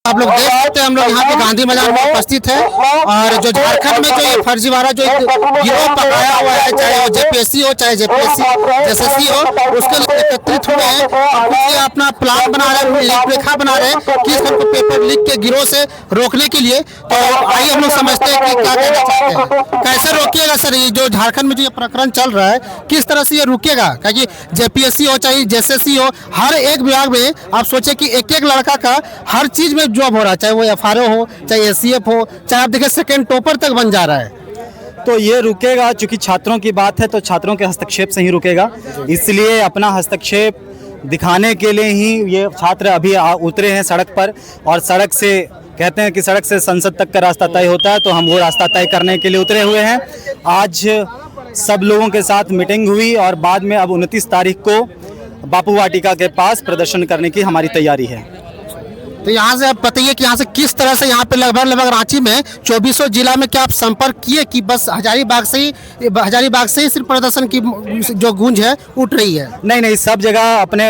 आप लोग देख सकते हैं हम लोग यहाँ पे गांधी मैदान में उपस्थित है और जो झारखंड में जो ये फर्जीवाड़ा जो गिरोह पकड़ाया हुआ है, चाहे वो जेपीएससी हो चाहे जेपीएससी एसएससी हो, उसके लिए एकत्रित हुए हैं और कुछ अपना प्लान बना रहे हैं, रूपरेखा बना रहे हैं कि हमको पेपर लीक के गिरोह से रोकने के लिए। तो आइए हम लोग समझते हैं कि क्या कहना चाहते हैं, कैसे रोकिएगा सर ये जो झारखंड में जो ये प्रकरण चल रहा है, किस तरह से ये रुकेगा? क्योंकि जेपीएससी हो चाहे जेएसएससी हो, हर एक विभाग में आप सोचे कि एक एक लड़का का हर चीज में जॉब हो रहा है, चाहे वो एफआरओ हो चाहे एसीएफ हो, चाहे आप देखिए सेकंड टॉपर तक बन जा रहा है। तो ये रुकेगा, चूंकि छात्रों की बात है तो छात्रों के हस्तक्षेप से ही रुकेगा। इसलिए अपना हस्तक्षेप दिखाने के लिए ही ये छात्र अभी उतरे हैं सड़क पर, और सड़क से कहते हैं कि सड़क से संसद तक का रास्ता तय होता है, तो हम वो रास्ता तय करने के लिए उतरे हुए हैं। आज सब लोगों के साथ मीटिंग हुई और बाद में अब 29 तारीख को बापू वाटिका के पास प्रदर्शन करने की हमारी तैयारी है। तो यहाँ से आप बताइए कि यहाँ से किस तरह से यहाँ पे लगभग रांची में 2400 जिला में क्या आप संपर्क किए कि बस हजारीबाग से ही सिर्फ प्रदर्शन की जो गूंज है उठ रही है? नहीं, सब जगह अपने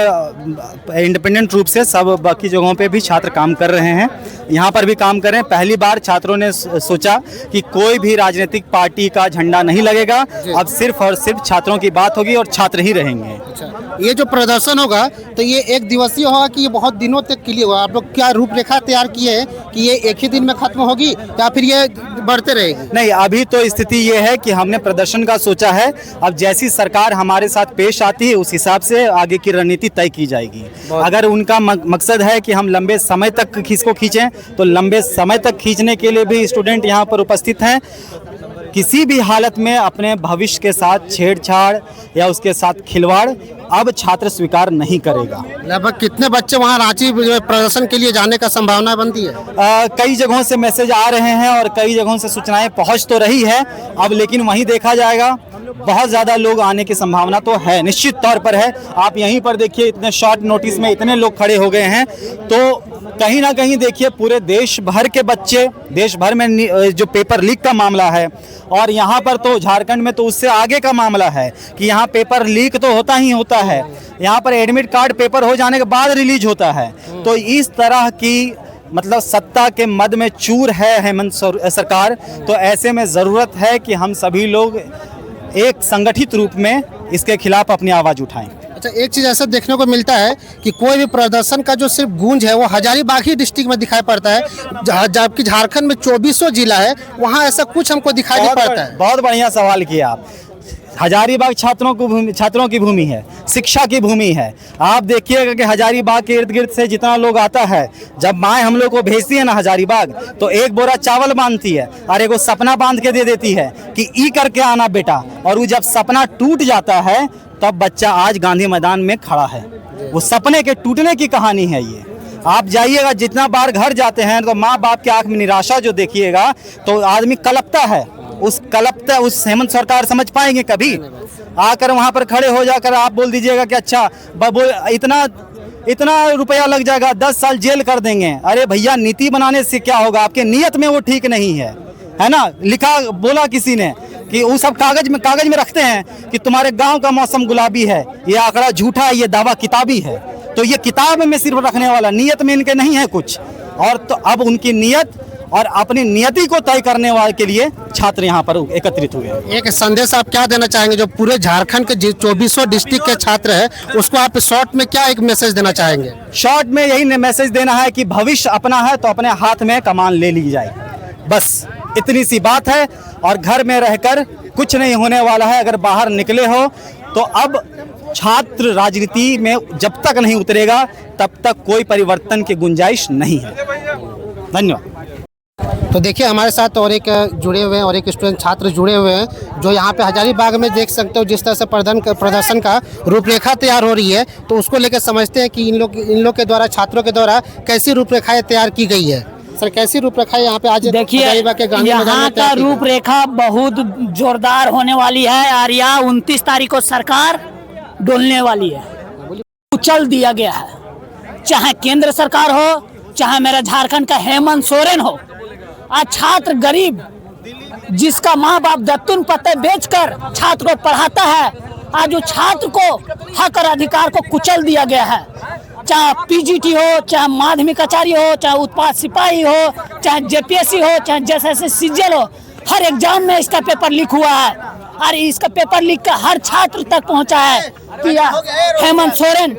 इंडिपेंडेंट रूप से सब बाकी जगहों पे भी छात्र काम कर रहे हैं, यहाँ पर भी काम कर रहे हैं। पहली बार छात्रों ने सोचा कि कोई भी राजनीतिक पार्टी का झंडा नहीं लगेगा, अब सिर्फ और सिर्फ छात्रों की बात होगी और छात्र ही रहेंगे। अच्छा, ये जो प्रदर्शन होगा तो ये एक दिवसीय होगा कि ये बहुत दिनों तक के लिए होगा? आप लोग क्या रूपरेखा तैयार किए हैं कि ये एक ही दिन में खत्म होगी या फिर ये बढ़ते रहेगी? नहीं, अभी तो स्थिति ये है कि हमने प्रदर्शन का सोचा है, अब जैसी सरकार हमारे साथ पेश आती है उस हिसाब से आगे की रणनीति तय की जाएगी। अगर उनका मकसद है कि हम लंबे समय तक इसको खींचें तो लंबे समय तक खींचने के लिए भी स्टूडेंट यहाँ पर उपस्थित हैं। किसी भी हालत में अपने भविष्य के साथ छेड़छाड़ या उसके साथ खिलवाड़ अब छात्र स्वीकार नहीं करेगा। लगभग कितने बच्चे वहाँ रांची प्रदर्शन के लिए जाने का संभावना बनती है? कई जगहों से मैसेज आ रहे हैं और कई जगहों से सूचनाएं पहुँच तो रही है अब, लेकिन वहीं देखा जाएगा। बहुत ज़्यादा लोग आने की संभावना तो है, निश्चित तौर पर है। आप यहीं पर देखिए, इतने शॉर्ट नोटिस में इतने लोग खड़े हो गए हैं, तो कहीं ना कहीं देखिए पूरे देश भर के बच्चे, देश भर में जो पेपर लीक का मामला है, और यहाँ पर तो झारखंड में तो उससे आगे का मामला है कि यहाँ पेपर लीक तो होता ही होता है, यहाँ पर एडमिट कार्ड पेपर हो जाने के बाद रिलीज होता है। तो इस तरह की मतलब सत्ता के मद में चूर है हेमंत सरकार, तो ऐसे में ज़रूरत है कि हम सभी लोग एक संगठित रूप में इसके खिलाफ अपनी आवाज़ उठाएं। अच्छा, एक चीज़ ऐसा देखने को मिलता है कि कोई भी प्रदर्शन का जो सिर्फ गूंज है वो हजारीबाग ही डिस्ट्रिक्ट में दिखाई पड़ता है, जबकि झारखंड में 2400 जिला है, वहाँ ऐसा कुछ हमको दिखाई नहीं पड़ता है। बहुत बढ़िया सवाल किया आप। हजारीबाग छात्रों की भूमि है, शिक्षा की भूमि है। आप देखिएगा कि हजारीबाग के इर्द गिर्द से जितना लोग आता है, जब माँ हम लोग को भेजती है ना हजारीबाग, तो एक बोरा चावल बांधती है और एक सपना बांध के दे देती है कि ई करके आना बेटा, और वो जब सपना टूट जाता है तब बच्चा आज गांधी मैदान में खड़ा है। वो सपने के टूटने की कहानी है ये। आप जाइएगा, जितना बार घर जाते हैं तो माँ बाप की आंख में निराशा जो देखिएगा तो आदमी कलपता है। उस हेमंत सरकार समझ पाएंगे कभी? आकर वहाँ पर खड़े हो जाकर आप बोल दीजिएगा कि अच्छा इतना रुपया लग जाएगा, 10 साल जेल कर देंगे। अरे भैया, नीति बनाने से क्या होगा? आपके नियत में वो ठीक नहीं है ना? लिखा बोला किसी ने कि वो सब कागज में रखते हैं कि तुम्हारे गांव का मौसम गुलाबी है, ये आंकड़ा झूठा है, ये दावा किताबी है। तो ये किताब में सिर्फ रखने वाला, नियत में इनके नहीं है कुछ। और तो अब उनकी नियत और अपनी नियति को तय करने वाले के लिए छात्र यहाँ पर एकत्रित हुए। एक संदेश आप क्या देना चाहेंगे जो पूरे झारखंड के 2400 डिस्ट्रिक्ट के छात्र हैं, उसको आप शॉर्ट में क्या एक मैसेज देना चाहेंगे? शॉर्ट में यही मैसेज देना है कि भविष्य अपना है तो अपने हाथ में कमान ले ली जाए, बस इतनी सी बात है। और घर में रहकर कुछ नहीं होने वाला है, अगर बाहर निकले हो तो अब छात्र राजनीति में जब तक नहीं उतरेगा तब तक कोई परिवर्तन की गुंजाइश नहीं है। धन्यवाद। तो देखिए, हमारे साथ और एक जुड़े हुए हैं और एक स्टूडेंट छात्र जुड़े हुए हैं जो यहाँ पे हजारीबाग में देख सकते हो जिस तरह से प्रदर्शन का रूपरेखा तैयार हो रही है, तो उसको लेकर समझते हैं कि इन लोग के द्वारा, छात्रों के द्वारा कैसी रूपरेखाएं तैयार की गई है। सर, कैसी रूपरेखा यहाँ पे आज देखिए, यहाँ का रूपरेखा बहुत जोरदार होने वाली है और यहाँ 29 तारीख को सरकार डोलने वाली है। कुचल दिया गया है, चाहे केंद्र सरकार हो, चाहे मेरा झारखंड का हेमंत सोरेन हो। आज छात्र गरीब जिसका माँ बाप दत्तून पत्ते बेचकर छात्र को पढ़ाता है, आज वो छात्र को हक और अधिकार को कुचल दिया गया है। चाहे पीजीटी हो, चाहे माध्यमिक आचार्य हो, चाहे उत्पाद सिपाही हो, चाहे जेपीएससी हो, चाहे जैसे सीजीएल हो, हर एग्जाम में इसका पेपर लीक हुआ है। और इसका पेपर लीक का हर छात्र तक पहुंचा है कि हेमंत सोरेन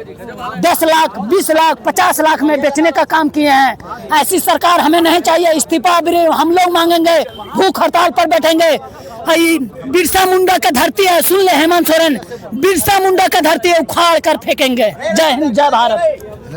10 लाख, 20 लाख, 50 लाख में बेचने का काम किए हैं। ऐसी सरकार हमें नहीं चाहिए। इस्तीफा भी हम लोग मांगेंगे, भूख हड़ताल पर बैठेंगे। बिरसा मुंडा का धरती है, सुन ले हेमंत सोरेन, बिरसा मुंडा का धरती है, उखाड़ कर फेंकेंगे। जय हिंद, जय भारत।